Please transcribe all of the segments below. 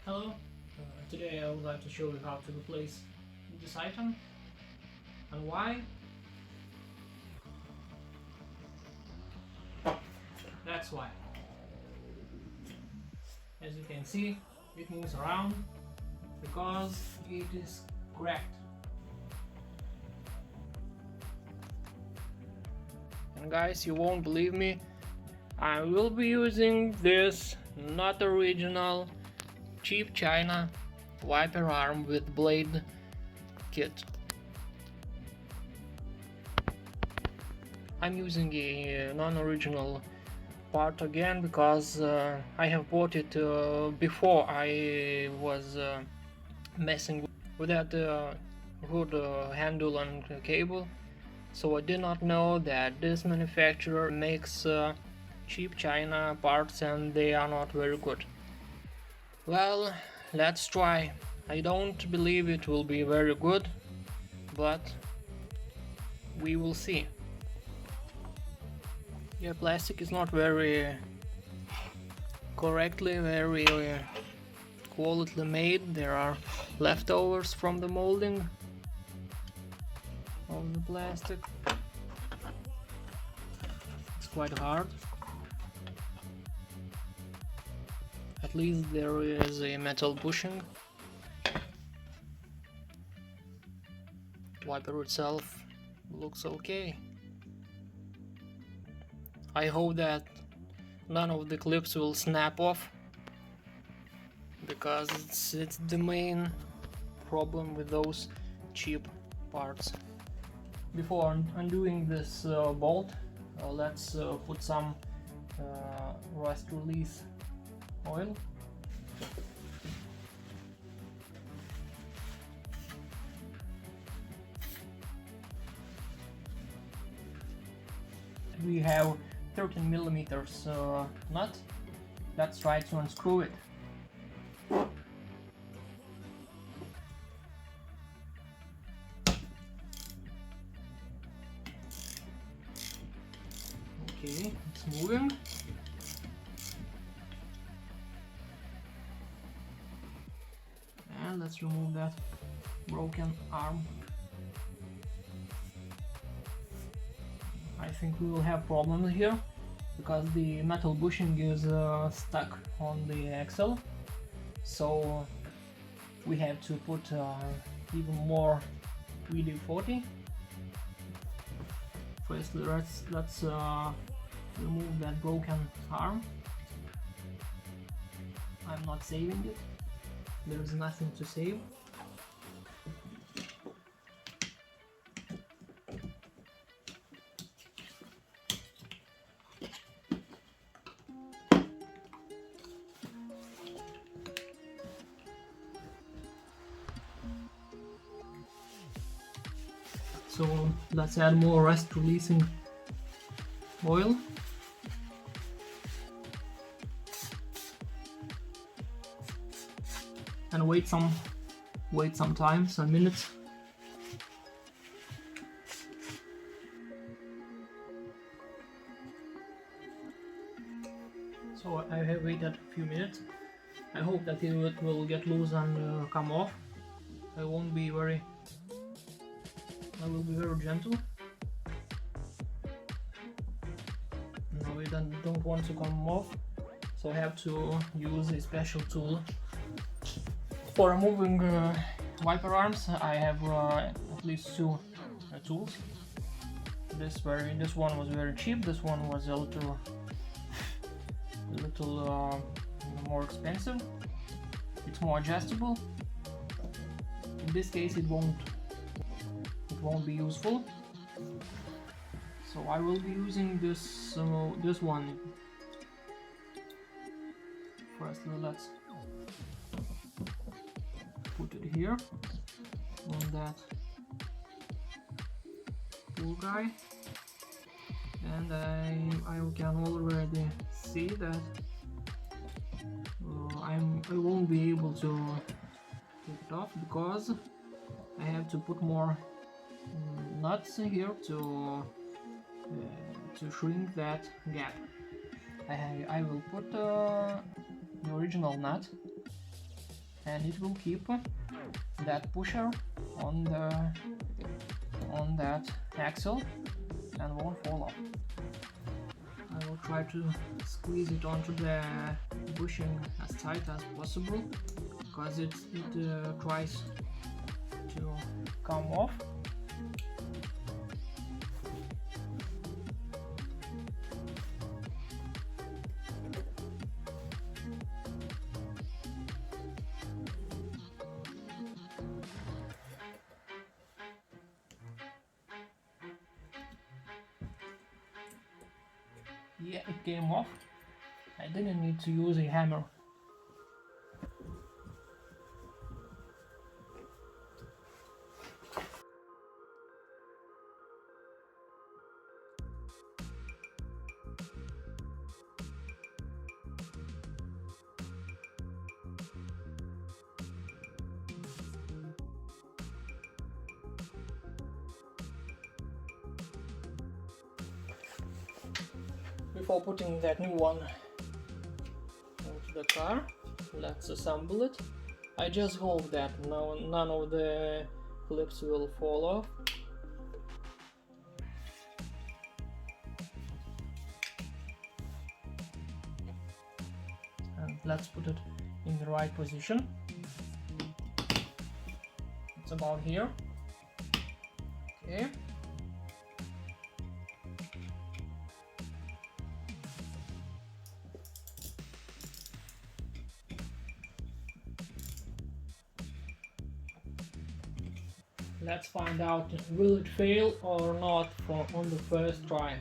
Hello, today I would like to show you how to replace this item and why. That's why. As you can see, it moves around because it is cracked. And guys, you won't believe me, I will be using this not original cheap China wiper arm with blade kit. I'm using a non-original part again because I have bought it before I was messing with that hood handle and cable, so I did not know that this manufacturer makes cheap China parts and they are not very good. Well, let's try. I don't believe it will be very good, but we will see. Yeah, plastic is not very quality made. There are leftovers from the molding of the plastic. It's quite hard. At least there is a metal bushing. Wiper itself looks okay. I hope that none of the clips will snap off, because it's the main problem with those cheap parts. Before undoing this bolt, let's put some rust release oil. We have 13 millimeters nut. Let's try to unscrew it. Okay, it's moving. And let's remove that broken arm. I think we will have problems here because the metal bushing is stuck on the axle, so we have to put even more WD-40. First, let's remove that broken arm. I'm not saving it. There is nothing to save. So let's add more rust releasing oil. And wait some time, some minutes. So I have waited a few minutes. I hope that it will get loose and come off. I will be very gentle. No, it don't want to come off, so I have to use a special tool. For removing wiper arms, I have at least two tools. This one was very cheap. This one was a little more expensive. It's more adjustable. In this case, it won't be useful. So I will be using this one. First, let's put it here on that tool guy, and I can already see that I won't be able to take it off because I have to put more nuts here to shrink that gap. I will put the original nut and it will keep that pusher on that axle and won't fall off. I will try to squeeze it onto the bushing as tight as possible, because it tries to come off. Yeah, it came off. I didn't need to use a hammer. Before putting that new one into the car, let's assemble it. I just hope that none of the clips will fall off. And let's put it in the right position. It's about here. Okay. Let's find out, will it fail or not on the first try.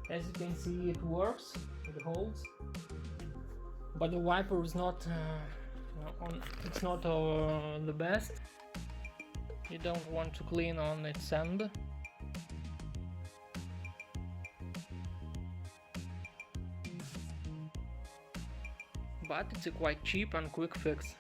As you can see, it works, it holds, but the wiper is not the best. You don't want to clean on its end. But it's a quite cheap and quick fix.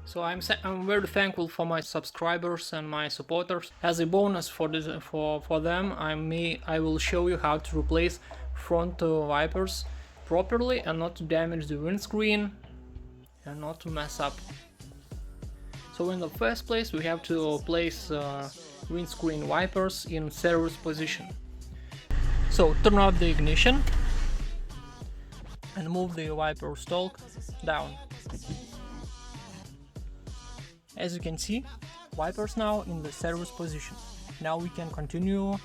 So I'm very thankful for my subscribers and my supporters. As a bonus for them, I will show you how to replace front wipers properly and not to damage the windscreen and not to mess up. So in the first place, we have to place windscreen wipers in service position. So turn off the ignition and move the wiper stalk down. As you can see, wipers now in the service position. Now we can continue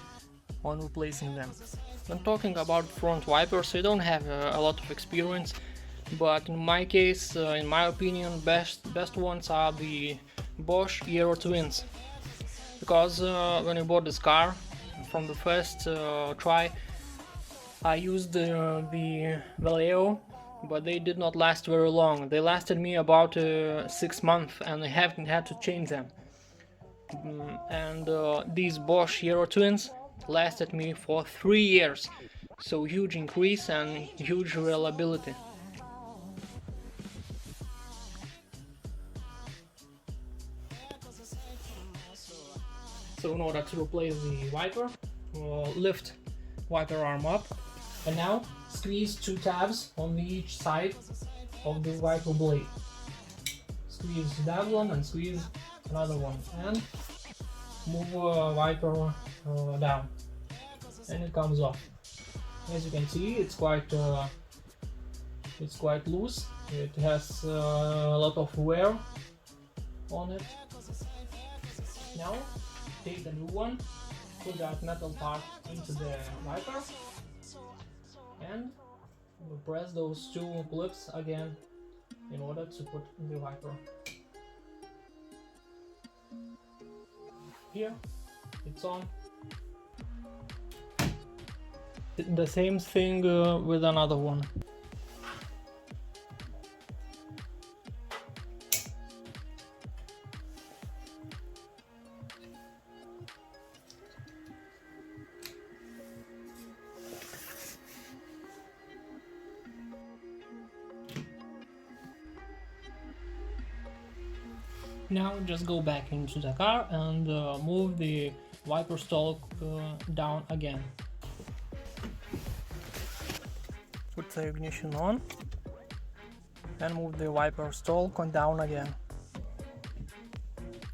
on replacing them. When talking about front wipers, I don't have a lot of experience, but in my case, in my opinion, best ones are the Bosch Aero Twins. Because when I bought this car, from the first try, I used the Vallejo, but they did not last very long. They lasted me about 6 months, and I haven't had to change them. And these Bosch Aero Twins lasted me for 3 years, so huge increase and huge reliability. So in order to replace the wiper, lift wiper arm up, and now squeeze 2 tabs on each side of the wiper blade. Squeeze that one and squeeze another one, and move wiper down, and it comes off. As you can see, it's quite loose. It has a lot of wear on it. Now take the new one, put that metal part into the wiper, and press those 2 clips again in order to put the wiper. Here it's on. The same thing with another one. Now just go back into the car and move the wiper stalk down again. Put the ignition on and move the wiper stalk on down again.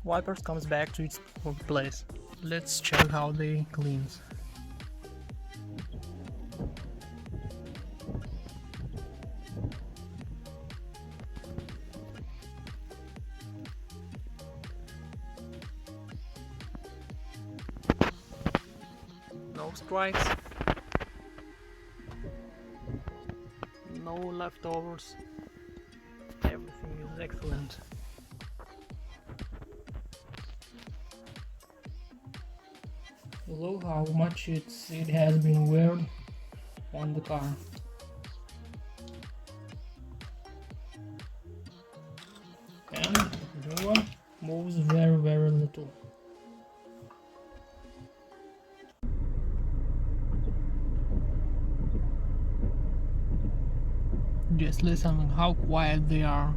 Wipers comes back to its place. Let's check how they cleans. No strikes, no leftovers, everything is excellent. Look how much it has been wear on the car. And the new one moves very little. Just listen how quiet they are.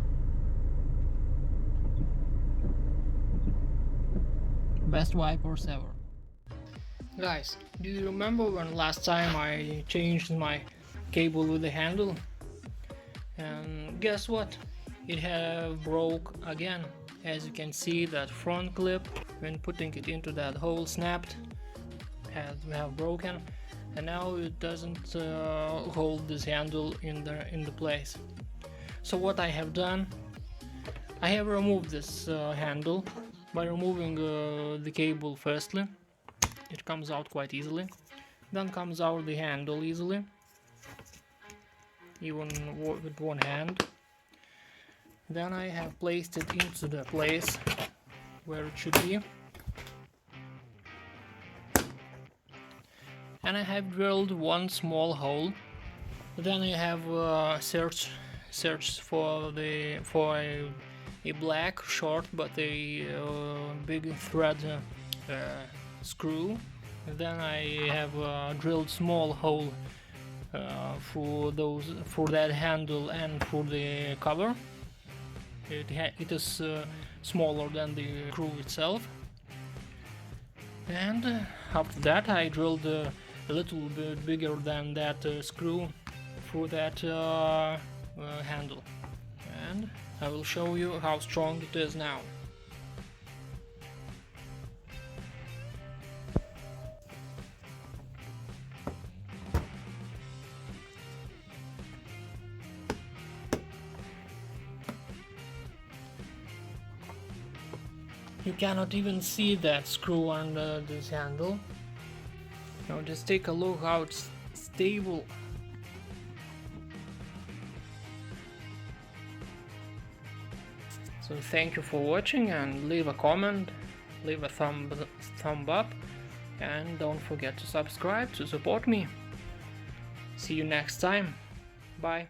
Best wipers ever. Guys, do you remember when last time I changed my cable with the handle? And guess what? It have broke again. As you can see, that front clip, when putting it into that hole, snapped, have broken, and now it doesn't hold this handle in the place. So what I have done, I have removed this handle by removing the cable firstly. It comes out quite easily. Then comes out the handle easily, even with one hand. Then I have placed it into the place where it should be. And I have drilled one small hole. Then I have searched for a black, short but a big thread screw. Then I have drilled small hole for that handle and for the cover. It is smaller than the screw itself. And after that I drilled a little bit bigger than that screw for that handle. And I will show you how strong it is now. You cannot even see that screw under this handle. Now just take a look how it's stable. So thank you for watching, and leave a comment, leave a thumb up, and don't forget to subscribe to support me. See you next time. Bye.